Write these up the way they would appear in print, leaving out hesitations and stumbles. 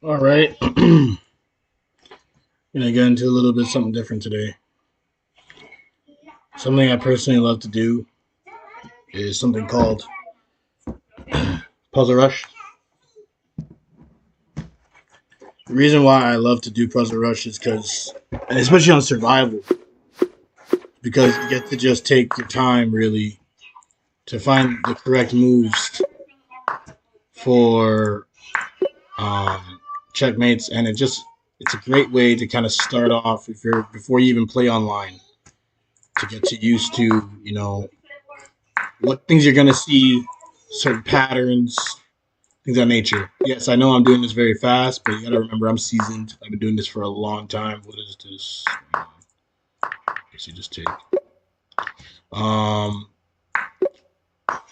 All right. Gonna get into a little bit something different today. Something I personally love to do is something called Puzzle Rush. The reason why I love to do Puzzle Rush is because, especially on survival, because you get to just take your time really to find the correct moves for um, checkmates, and it's a great way to kind of start off if you're before you even play online to get to used to what things you're gonna see, certain patterns, things of that nature. Yes, I know I'm doing this very fast, but you gotta remember I'm seasoned. I've been doing this for a long time. What is this? Let's see, just take. Um,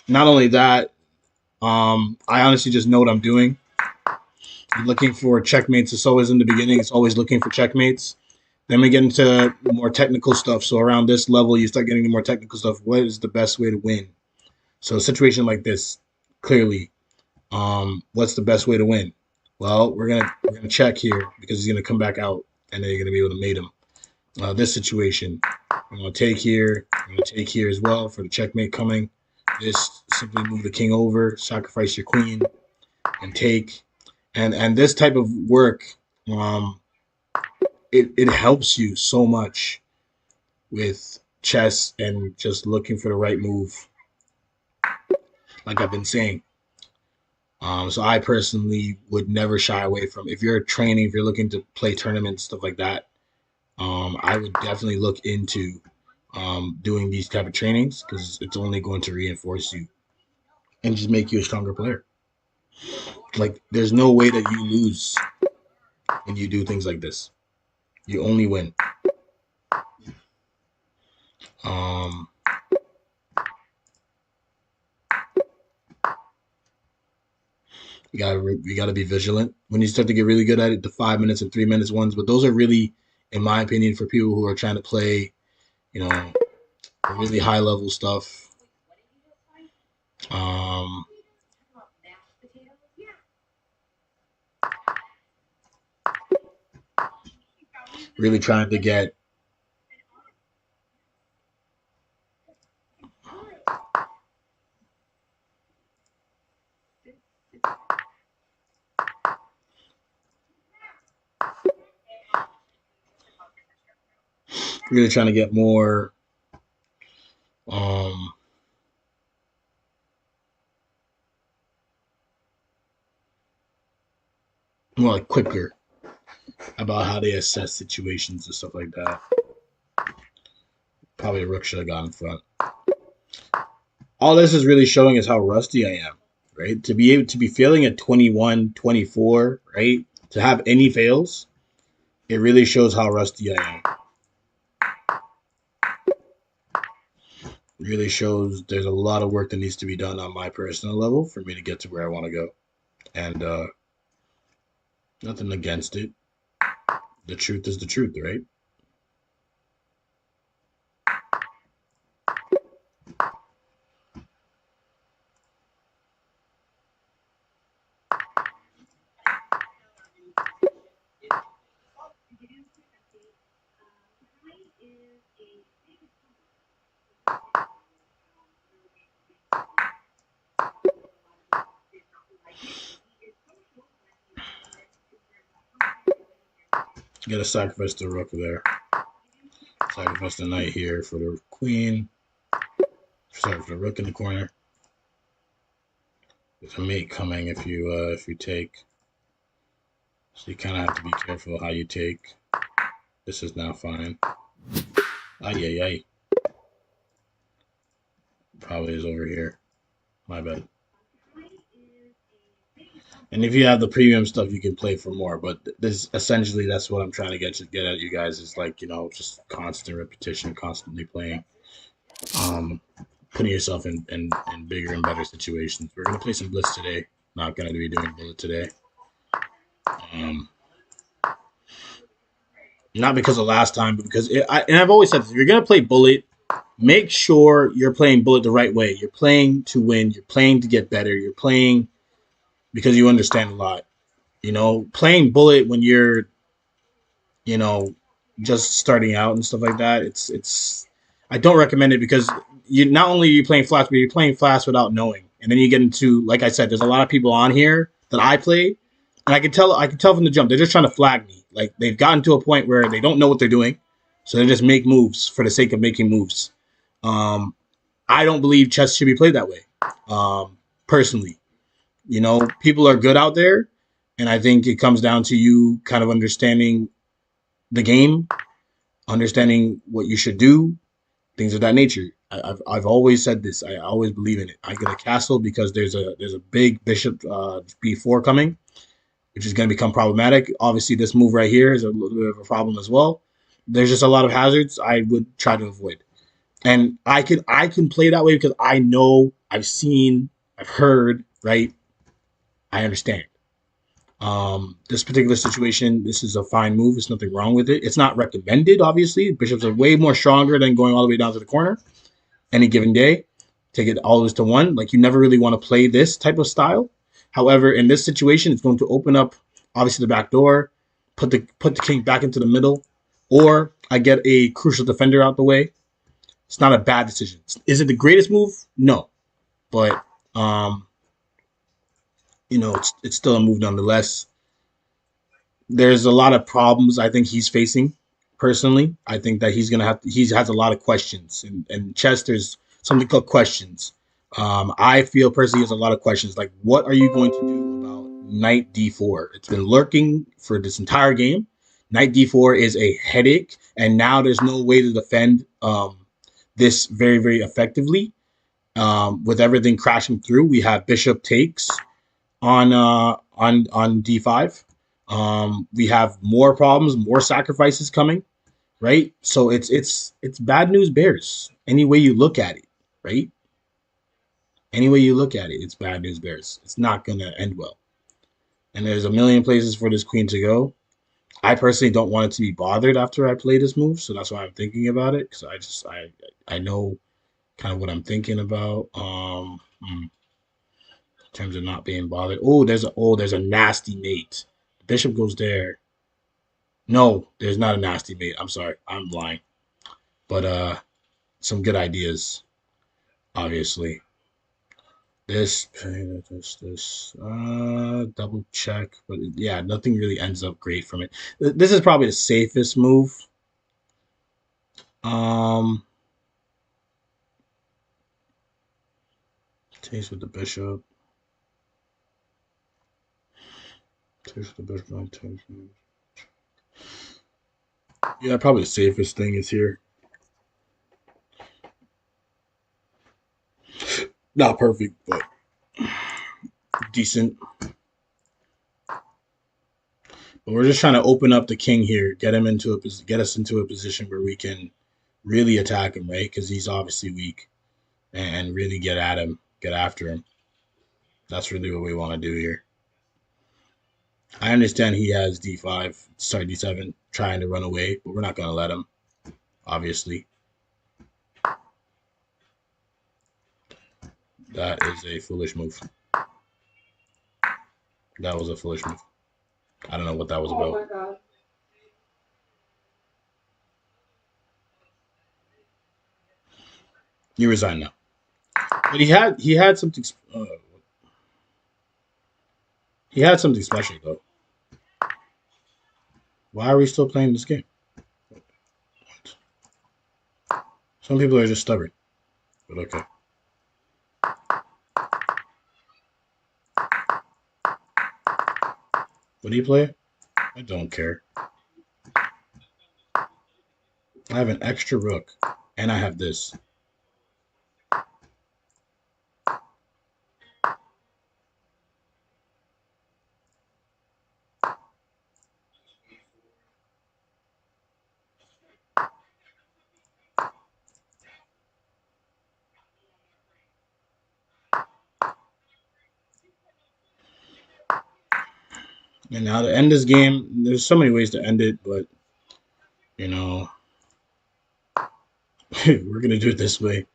Not only that, I honestly just know what I'm doing. I'm looking for checkmates. It's always in the beginning. It's always looking for checkmates. Then we get into more technical stuff. So around this level, you start getting into more technical stuff. What is the best way to win? So a situation like this, clearly, what's the best way to win? Well, we're gonna check here because he's gonna come back out, and then you're gonna be able to mate him. This situation, I'm gonna take here. I'm gonna take here as well for the checkmate coming. This simply move the king over, sacrifice your queen, and take. And this type of work, um, it helps you so much with chess and just looking for the right move, like I've been saying. So I personally would never shy away from if you're training, if you're looking to play tournaments, stuff like that. I would definitely look into doing these type of trainings because it's only going to reinforce you and just make you a stronger player. Like there's no way that you lose when you do things like this. You only win. Um, you gotta be vigilant when you start to get really good at it. The 5 minutes and 3 minutes ones, but those are really, in my opinion, for people who are trying to play, you know, really high level stuff. Um, really trying to get more um more like quicker about how they assess situations and stuff like that. Probably a rook should have gone in front. All this is really showing is how rusty I am, right? To be able to be failing at 21, 24, right? To have any fails, it really shows how rusty I am. It really shows there's a lot of work that needs to be done on my personal level for me to get to where I want to go. And nothing against it. The truth is the truth, right? You gotta sacrifice the rook there. Sacrifice the knight here for the queen. Sorry, for the rook in the corner. With a mate coming if you take. So you kind of have to be careful how you take. This is now fine. Ay ay ay. Probably is over here. My bad. And if you have the premium stuff, you can play for more. But this essentially that's what I'm trying to get at you guys is like just constant repetition, constantly playing, um, putting yourself in bigger and better situations. We're gonna play some Blitz today. Not gonna be doing Bullet today. Um, Not because of last time, but because and I've always said this, if you're gonna play Bullet, make sure you're playing Bullet the right way. You're playing to win. You're playing to get better. You're playing because you understand a lot. You know, playing bullet when you're, you know, just starting out and stuff like that, it's I don't recommend it because you not only are you playing flash, but you're playing flash without knowing. And then you get into, like I said, there's a lot of people on here that I play, and I can tell from the jump they're just trying to flag me. Like they've gotten to a point where they don't know what they're doing, so they just make moves for the sake of making moves. Um, I don't believe chess should be played that way. Personally, you know, people are good out there, and I think it comes down to you kind of understanding the game, understanding what you should do, things of that nature. I've always said this. I always believe in it. I get a castle because there's a big bishop b4 coming, which is going to become problematic. Obviously, this move right here is a little bit of a problem as well. There's just a lot of hazards I would try to avoid, and I can play that way because I know, I've seen, I've heard. Right, I understand. This particular situation, this is a fine move. There's nothing wrong with it. It's not recommended, obviously. Bishops are way more stronger than going all the way down to the corner any given day. Take it always to one. Like you never really want to play this type of style. However, in this situation, it's going to open up obviously the back door, put the king back into the middle, or I get a crucial defender out the way. It's not a bad decision. Is it the greatest move? No, but um, it's still a move nonetheless. There's a lot of problems I think he's facing personally. I think that he has a lot of questions, and chess there's something called questions. I feel personally has a lot of questions, like what are you going to do about knight d4? It's been lurking for this entire game. Knight d4 is a headache, and now there's no way to defend this very, very effectively. With everything crashing through, we have bishop takes on d5. We have more problems, more sacrifices coming, right? So it's bad news bears. Any way you look at it, right? Any way you look at it, it's bad news bears. It's not gonna end well. And there's a million places for this queen to go. I personally don't want it to be bothered after I play this move, so that's why I'm thinking about it, because I know kind of what I'm thinking about. In terms of not being bothered. There's a nasty mate. Bishop goes there. No, there's not a nasty mate. I'm sorry, I'm lying. But some good ideas, obviously. Double check, but yeah, nothing really ends up great from it. This is probably the safest move. Um, Takes with the bishop. Takes with the bishop. Yeah, probably the safest thing is here. Not perfect, but decent. But we're just trying to open up the king here, get us into a position where we can really attack him, right? Because he's obviously weak, and really get at him, get after him. That's really what we want to do here. I understand he has d7, trying to run away, but we're not going to let him, obviously. That is a foolish move. That was a foolish move. I don't know what that was about. Oh my god. You resign now. But he had something he had something special though. Why are we still playing this game? Some people are just stubborn. But okay. What do you play? I don't care. I have an extra rook, and I have this. And now to end this game, there's so many ways to end it, but you know, we're gonna do it this way.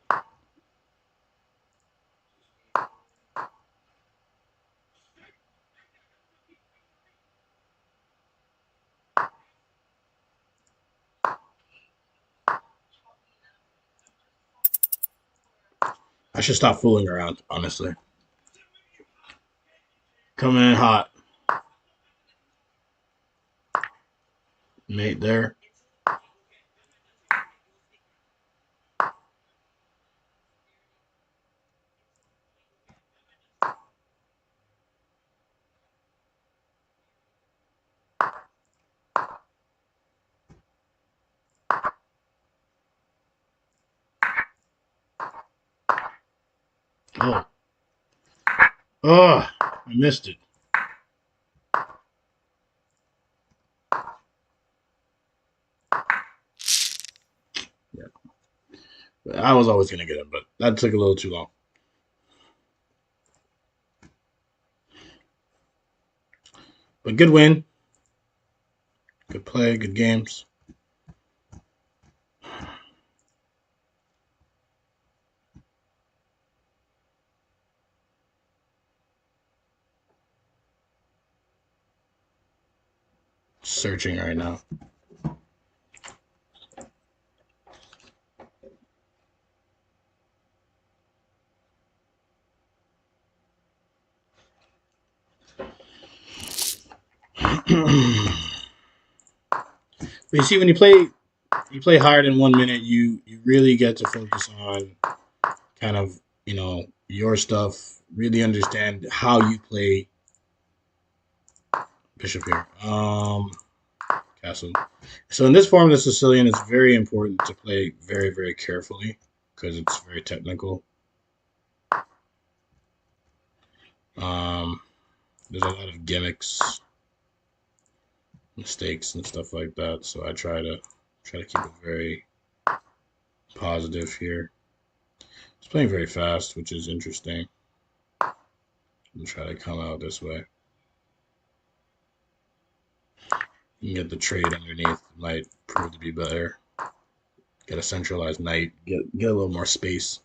I should stop fooling around, honestly. Coming in hot. Mate there. Oh. Oh, I missed it. Yeah. I was always going to get it, but that took a little too long. But good win. Good play. Good games. Searching right now. But you see, when you play hard in 1 minute, you really get to focus on kind of your stuff. Really understand how you play bishop here. Castle. So in this form of the Sicilian, it's very important to play very, very carefully because it's very technical. There's a lot of gimmicks, mistakes, and stuff like that. So I try to keep it very positive here. It's playing very fast, which is interesting. I'm try to come out this way. You can get the trade underneath. Might prove to be better. Get a centralized knight. Get a little more space.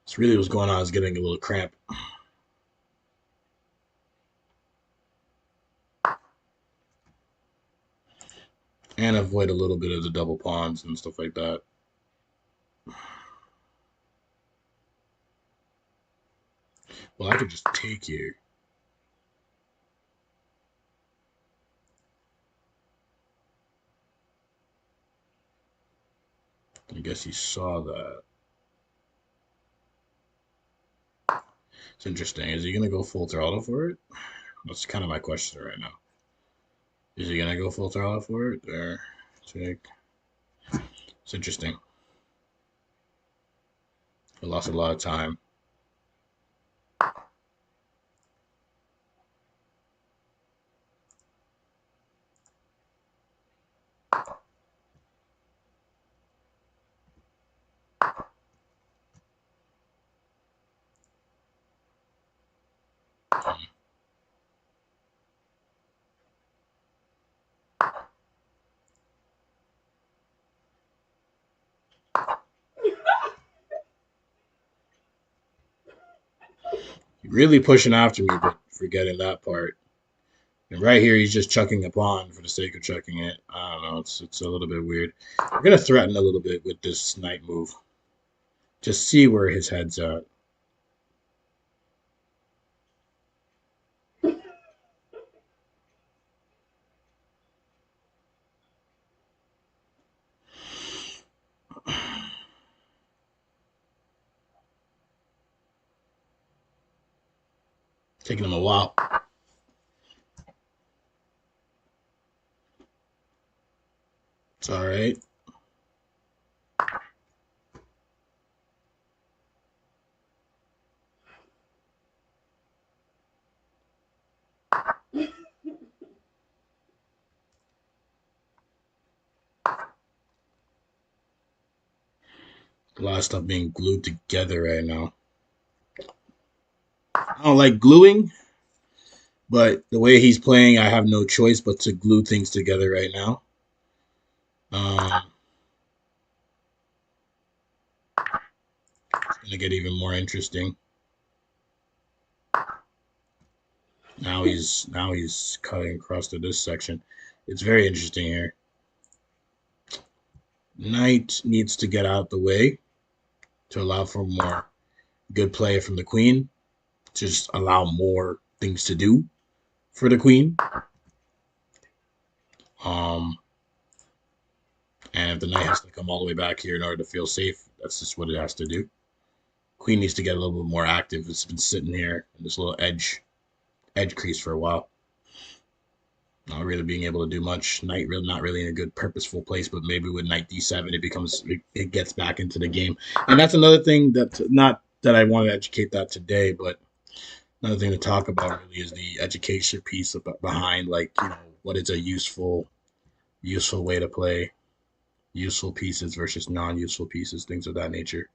That's really what's going on. Is getting a little cramp. And avoid a little bit of the double pawns and stuff like that. Well, I could just take here. I guess he saw that. It's interesting. Is he going to go full throttle for it? That's kind of my question right now. Is he going to go full throttle for it? Or take? It's interesting. I lost a lot of time. Really pushing after me, but forgetting that part. And right here, he's just chucking a pawn for the sake of chucking it. I don't know. It's a little bit weird. We're gonna threaten a little bit with this knight move. Just see where his head's at. Taking him a while. It's all right. A lot of stuff being glued together right now. I don't like gluing, but the way he's playing, I have no choice but to glue things together right now. It's gonna get even more interesting. Now he's cutting across to this section. It's very interesting here. Knight needs to get out the way to allow for more good play from the queen to just allow more things to do for the queen. And if the knight has to come all the way back here in order to feel safe, that's just what it has to do. Queen needs to get a little bit more active. It's been sitting here in this little edge crease for a while. Not really being able to do much. Knight really not really in a good purposeful place, but maybe with knight d7 it gets back into the game. And that's another thing that not that I want to educate that today, but another thing to talk about really is the education piece behind, like, you know, what is a useful way to play, useful pieces versus non-useful pieces, things of that nature.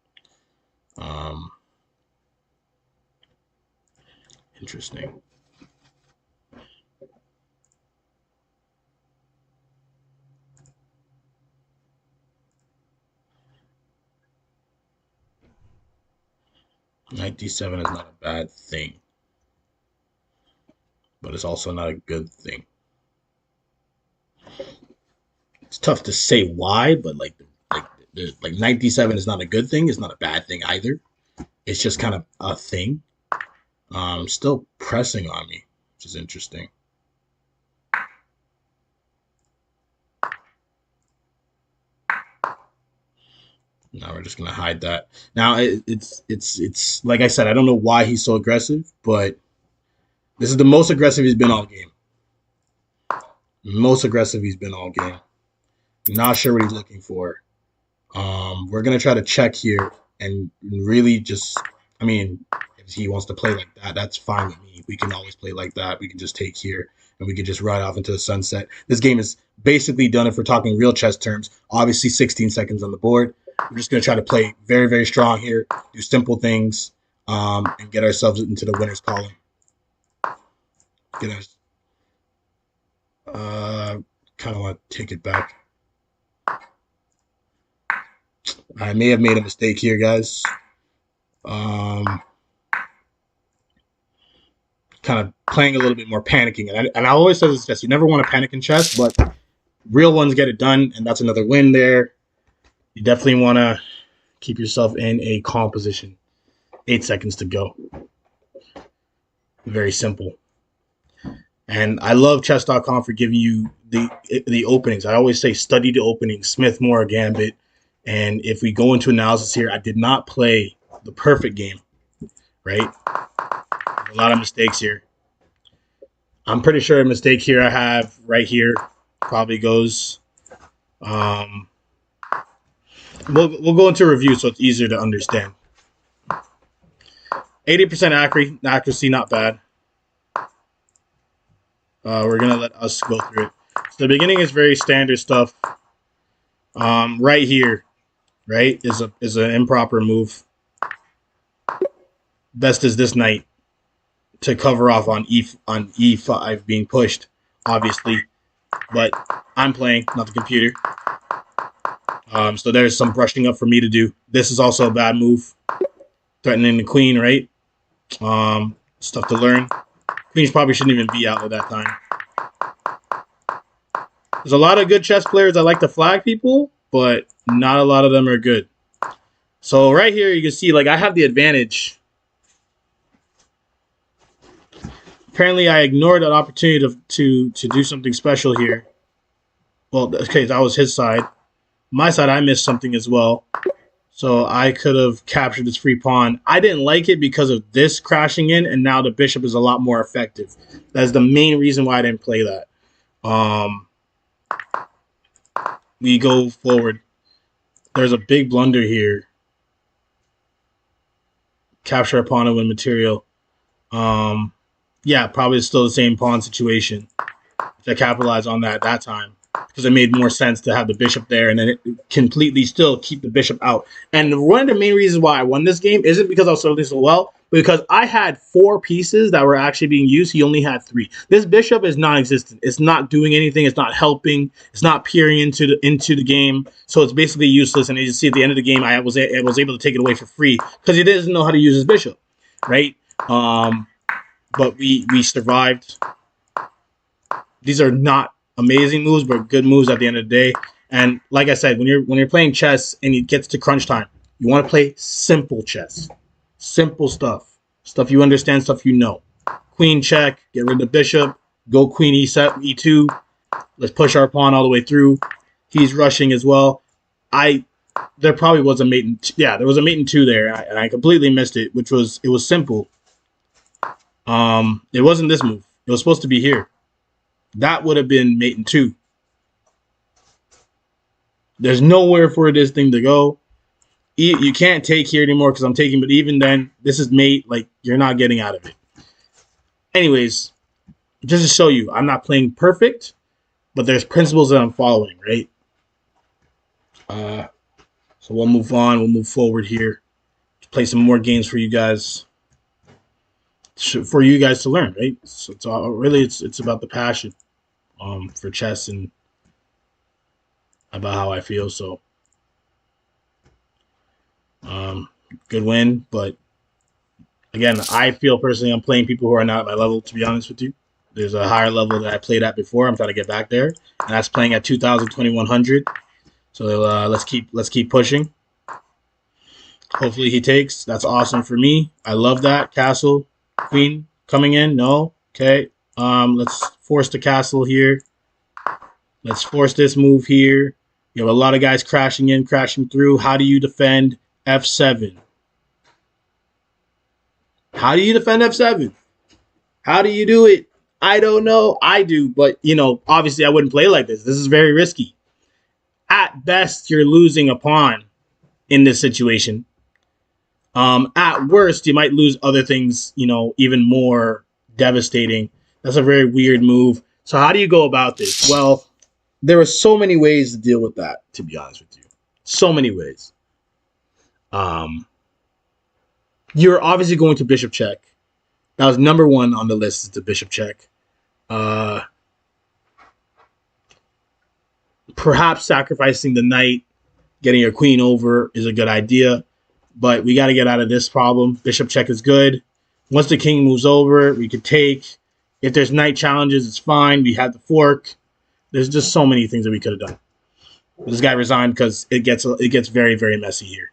Interesting. Knight d7 is not a bad thing, but it's also not a good thing. It's tough to say why, but like knight d7 is not a good thing. It's not a bad thing either. It's just kind of a thing. Still pressing on me, which is interesting. Now we're just gonna hide that. Now it's like I said, I don't know why he's so aggressive, but this is the most aggressive he's been all game. Most aggressive he's been all game. Not sure what he's looking for. We're gonna try to check here and really just, I mean, if he wants to play like that, that's fine with me. We can always play like that. We can just take here and we can just ride off into the sunset. This game is basically done if we're talking real chess terms. Obviously 16 seconds on the board. We're just going to try to play very, very strong here, do simple things, and get ourselves into the winner's column. Get us. Kind of want to take it back. I may have made a mistake here, guys. Kind of playing a little bit more panicking. And I always say this chess, you never want to panic in chess, but real ones get it done, and that's another win there. You definitely want to keep yourself in a calm position. 8 seconds to go. Very simple. And I love chess.com for giving you the openings. I always say study the openings, Smith, Moore, Gambit. And if we go into analysis here, I did not play the perfect game, right? A lot of mistakes here. I'm pretty sure a mistake here I have right here probably goes. We'll go into review so it's easier to understand. 80% accuracy, not bad. We're gonna let us go through it. So the beginning is very standard stuff. Right here, right, is an improper move. Best is this knight to cover off on e5 being pushed, obviously. But I'm playing, not the computer. So there's some brushing up for me to do. This is also a bad move. Threatening the queen, right? Stuff to learn. Queens probably shouldn't even be out at that time. There's a lot of good chess players that like to flag people, but not a lot of them are good. So right here, you can see, like, I have the advantage. Apparently, I ignored an opportunity to do something special here. Well, okay, that was his side. My side, I missed something as well. So I could have captured this free pawn. I didn't like it because of this crashing in, and now the bishop is a lot more effective. That's the main reason why I didn't play that. We go forward. There's a big blunder here. Capture a pawn with material. Yeah, probably still the same pawn situation. To capitalize on that at that time, because it made more sense to have the bishop there and then it completely still keep the bishop out. And one of the main reasons why I won this game isn't because I was serving so well, but because I had 4 pieces that were actually being used. He only had 3. This bishop is non-existent. It's not doing anything. It's not helping. It's not peering into the game. So it's basically useless. And as you see at the end of the game, I was able to take it away for free because he doesn't know how to use his bishop, right? But we survived. These are not amazing moves, but good moves at the end of the day. And like I said, when you're playing chess and it gets to crunch time, you want to play simple chess. Simple stuff. Stuff you understand, stuff you know. Queen check, get rid of the bishop, go queen e2. Let's push our pawn all the way through. He's rushing as well. There probably was a mate in, yeah, there was a mate in 2 there, and I completely missed it, it was simple. It wasn't this move. It was supposed to be here. That would have been mate in 2. There's nowhere for this thing to go. You can't take here anymore because I'm taking, but even then, this is mate. Like, you're not getting out of it. Anyways, just to show you, I'm not playing perfect, but there's principles that I'm following, right? So we'll move on. We'll move forward here. Play some more games for you guys. For you guys to learn, right? So it's all, really it's about the passion for chess and about how I feel. So good win, but again, I feel personally I'm playing people who are not at my level, to be honest with you. There's a higher level that I played at before. I'm trying to get back there, and that's playing at 2,000, 2,100. So let's keep pushing. Hopefully he takes. That's awesome for me. I love that. Castle, queen coming in. No. Okay. Let's force the castle here. Let's force this move here. You have a lot of guys crashing in, crashing through. How do you defend f7? How do you defend f7? How do you do it? I don't know. I do, but, you know, obviously I wouldn't play like this. This is very risky. At best, you're losing a pawn in this situation. At worst, you might lose other things, you know, even more devastating. That's a very weird move. So how do you go about this? Well, there are so many ways to deal with that, to be honest with you. So many ways. You're obviously going to bishop check. That was number 1 on the list, is the bishop check. Perhaps sacrificing the knight, getting your queen over is a good idea. But we got to get out of this problem. Bishop check is good. Once the king moves over, we could take. If there's knight challenges, it's fine. We had the fork. There's just so many things that we could have done. This guy resigned because it gets very, very messy here.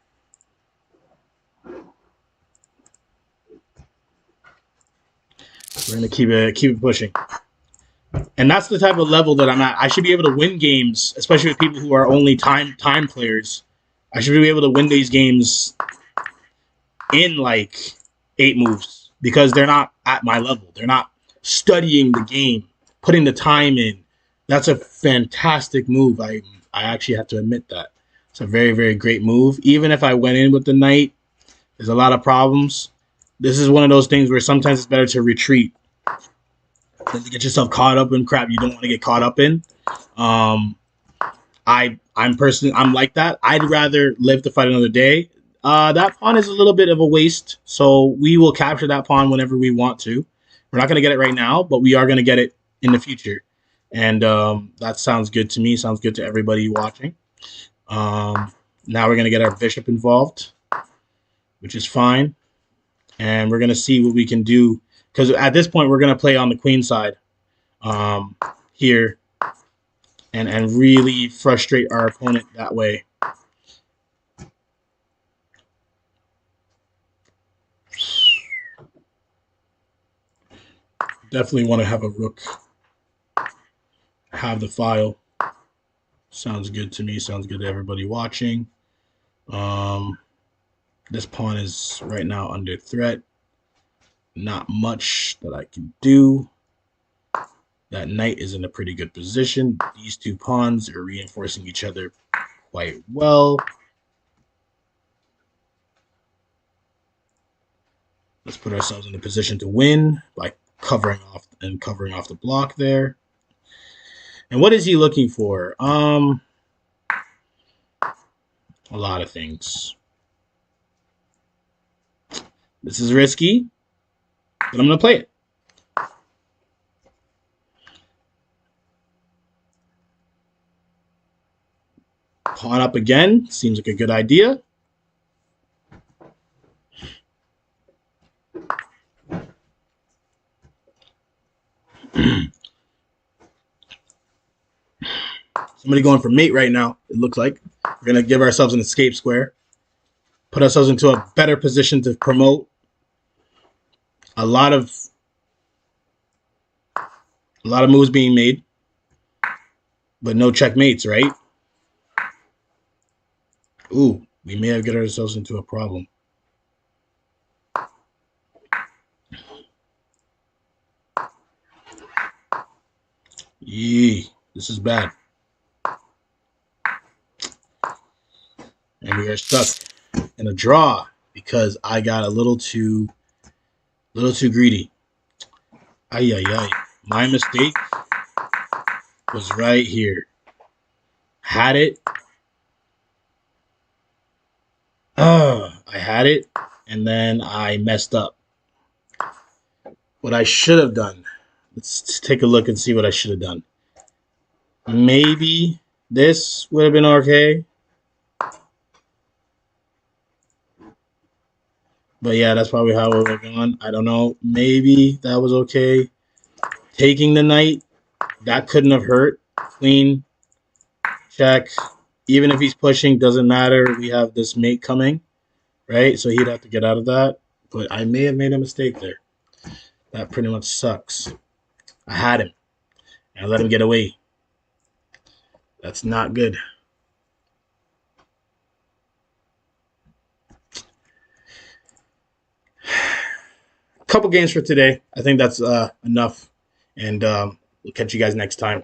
We're gonna keep it pushing. And that's the type of level that I'm at. I should be able to win games, especially with people who are only time players. I should be able to win these games in like 8 moves because they're not at my level. They're not studying the game, putting the time in. That's a fantastic move. I actually have to admit that. It's a very, very great move. Even if I went in with the knight, there's a lot of problems. This is one of those things where sometimes it's better to retreat than to get yourself caught up in crap you don't want to get caught up in. I'm like that. I'd rather live to fight another day. That pawn is a little bit of a waste, so we will capture that pawn whenever we want to. We're not going to get it right now, but we are going to get it in the future. And that sounds good to me. Sounds good to everybody watching. Now we're going to get our bishop involved, which is fine. And we're going to see what we can do. Because at this point, we're going to play on the queen side here and really frustrate our opponent that way. Definitely want to have a rook have the file. Sounds good to me. Sounds good to everybody watching. This pawn is right now under threat. Not much that I can do. That knight is in a pretty good position. These 2 pawns are reinforcing each other quite well. Let's put ourselves in a position to win by covering off the block there. And what is he looking for? A lot of things. This is risky, but I'm going to play it. Pawn up again. Seems like a good idea. Somebody going for mate right now, it looks like. We're going to give ourselves an escape square. put ourselves into a better position to promote. A lot of moves being made, but no checkmates, right? Ooh, we may have get ourselves into a problem. Yee, this is bad. And we are stuck in a draw because I got a little too greedy. Ay, ay, ay. My mistake was right here. Had it. I had it, and then I messed up. What I should have done. Let's take a look and see what I should have done. Maybe this would have been okay. But yeah, that's probably how it would have gone. I don't know. Maybe that was okay. Taking the knight, that couldn't have hurt. Queen, check. Even if he's pushing, doesn't matter. We have this mate coming, right? So he'd have to get out of that. But I may have made a mistake there. That pretty much sucks. I had him, and I let him get away. That's not good. Couple games for today. I think that's enough. And we'll catch you guys next time.